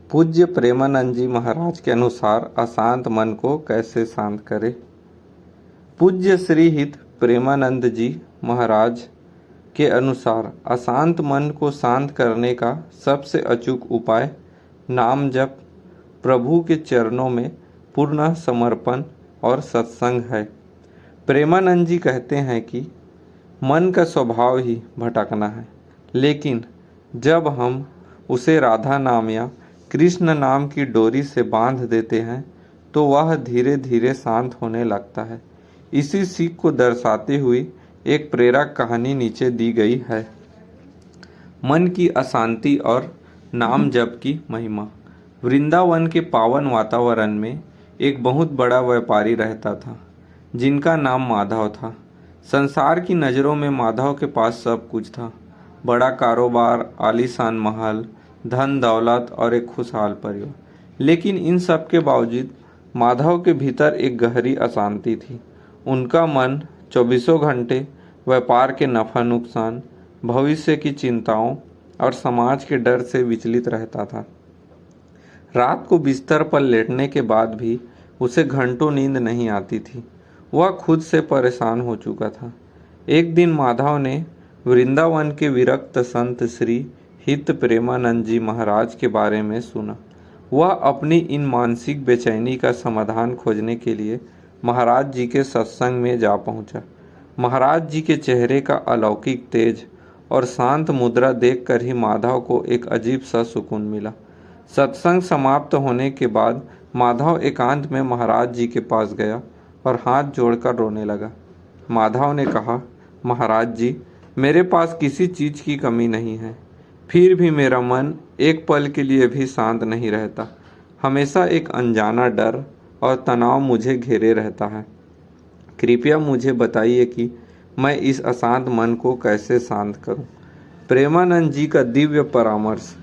पूज्य प्रेमानंद जी महाराज के अनुसार अशांत मन को कैसे शांत करें। पूज्य श्री हित प्रेमानंद जी महाराज के अनुसार अशांत मन को शांत करने का सबसे अचूक उपाय नाम जप, प्रभु के चरणों में पूर्ण समर्पण और सत्संग है। प्रेमानंद जी कहते हैं कि मन का स्वभाव ही भटकना है, लेकिन जब हम उसे राधा नाम या कृष्ण नाम की डोरी से बांध देते हैं तो वह धीरे धीरे शांत होने लगता है। इसी सीख को दर्शाते हुए एक प्रेरक कहानी नीचे दी गई है। मन की अशांति और नाम जप की महिमा। वृंदावन के पावन वातावरण में एक बहुत बड़ा व्यापारी रहता था जिनका नाम माधव था। संसार की नज़रों में माधव के पास सब कुछ था, बड़ा कारोबार, आलीशान महल, धन दौलत और एक खुशहाल परिवार। लेकिन इन सब के बावजूद माधव के भीतर एक गहरी अशांति थी। उनका मन चौबीसों घंटे व्यापार के नफा नुकसान, भविष्य की चिंताओं और समाज के डर से विचलित रहता था। रात को बिस्तर पर लेटने के बाद भी उसे घंटों नींद नहीं आती थी। वह खुद से परेशान हो चुका था। एक दिन माधव ने वृंदावन के विरक्त संत श्री हित प्रेमानंद जी महाराज के बारे में सुना। वह अपनी इन मानसिक बेचैनी का समाधान खोजने के लिए महाराज जी के सत्संग में जा पहुंचा। महाराज जी के चेहरे का अलौकिक तेज और शांत मुद्रा देखकर ही माधव को एक अजीब सा सुकून मिला। सत्संग समाप्त होने के बाद माधव एकांत में महाराज जी के पास गया और हाथ जोड़कर रोने लगा। माधव ने कहा, महाराज जी, मेरे पास किसी चीज़ की कमी नहीं है, फिर भी मेरा मन एक पल के लिए भी शांत नहीं रहता। हमेशा एक अनजाना डर और तनाव मुझे घेरे रहता है। कृपया मुझे बताइए कि मैं इस अशांत मन को कैसे शांत करूं। प्रेमानंद जी का दिव्य परामर्श।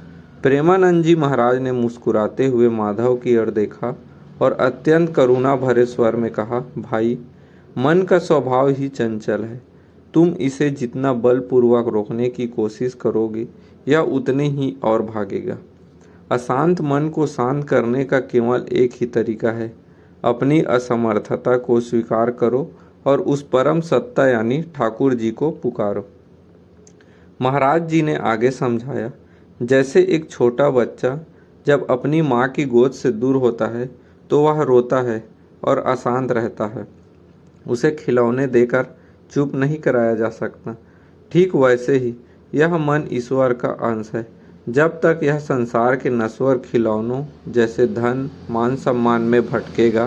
प्रेमानंद जी महाराज ने मुस्कुराते हुए माधव की ओर देखा और अत्यंत करुणा भरे स्वर में कहा, भाई, मन का स्वभाव ही चंचल है। तुम इसे जितना बलपूर्वक रोकने की कोशिश करोगे यह उतने ही और भागेगा। अशांत मन को शांत करने का केवल एक ही तरीका है, अपनी असमर्थता को स्वीकार करो और उस परम सत्ता यानी ठाकुर जी को पुकारो। महाराज जी ने आगे समझाया, जैसे एक छोटा बच्चा जब अपनी माँ की गोद से दूर होता है तो वह रोता है और अशांत रहता है। उसे खिलौने देकर चुप नहीं कराया जा सकता। ठीक वैसे ही यह मन ईश्वर का अंश है। जब तक यह संसार के नश्वर खिलौनों जैसे धन, मान सम्मान में भटकेगा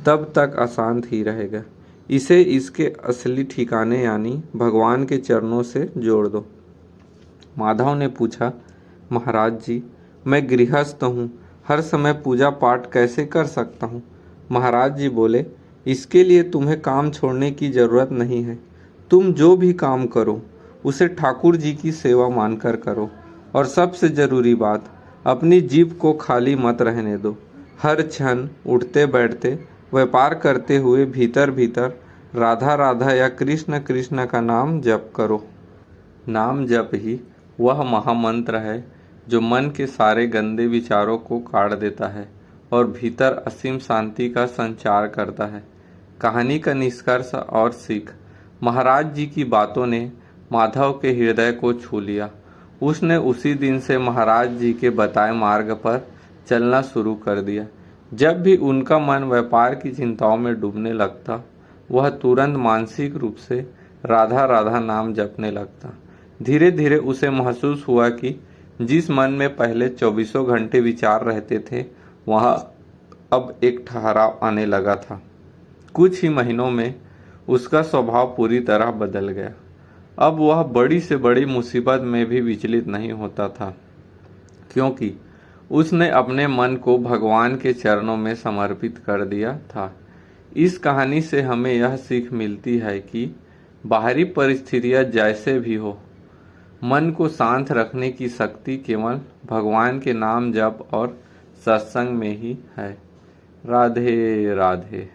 तब तक अशांत ही रहेगा। इसे इसके असली ठिकाने यानी भगवान के चरणों से जोड़ दो। माधव ने पूछा, महाराज जी, मैं गृहस्थ हूँ, हर समय पूजा पाठ कैसे कर सकता हूँ। महाराज जी बोले, इसके लिए तुम्हें काम छोड़ने की जरूरत नहीं है। तुम जो भी काम करो उसे ठाकुर जी की सेवा मानकर करो, और सबसे ज़रूरी बात, अपनी जीभ को खाली मत रहने दो। हर क्षण उठते बैठते, व्यापार करते हुए भीतर भीतर राधा राधा या कृष्ण कृष्ण का नाम जप करो। नाम जप ही वह महामंत्र है जो मन के सारे गंदे विचारों को काट देता है और भीतर असीम शांति का संचार करता है। कहानी का निष्कर्ष और सीख। महाराज जी की बातों ने माधव के हृदय को छू लिया। उसने उसी दिन से महाराज जी के बताए मार्ग पर चलना शुरू कर दिया। जब भी उनका मन व्यापार की चिंताओं में डूबने लगता, वह तुरंत मानसिक रूप से राधा राधा नाम जपने लगता। धीरे धीरे उसे महसूस हुआ कि जिस मन में पहले चौबीसों घंटे विचार रहते थे, वहाँ अब एक ठहराव आने लगा था। कुछ ही महीनों में उसका स्वभाव पूरी तरह बदल गया। अब वह बड़ी से बड़ी मुसीबत में भी विचलित नहीं होता था, क्योंकि उसने अपने मन को भगवान के चरणों में समर्पित कर दिया था। इस कहानी से हमें यह सीख मिलती है कि बाहरी परिस्थितियां जैसे भी हो, मन को शांत रखने की शक्ति केवल भगवान के नाम जप और सत्संग में ही है। राधे राधे।